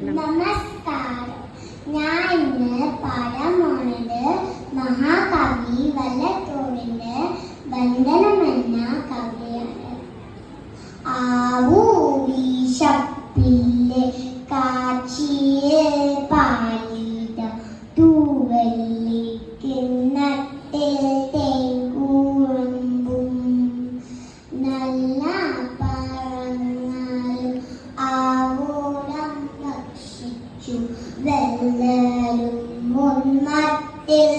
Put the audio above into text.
നമസ്കാരം. ഞാൻ ഇന്ന് പാടാൻ പോണത് മഹാകവി വള്ളത്തോളിന്റെ ബന്ധനം എന്ന കവിതയാണ്. ആവൂ വിശപ്പില്ലേ കാച്ചിയ പാലിത തൂവല്ലിക്കിണ്ണത്തിൽ തേങ്കൂറുമ്പും നല്ല പറന്നാലും ആവോളം ഭക്ഷിച്ചു വെള്ളരും മുൻമത്തിൽ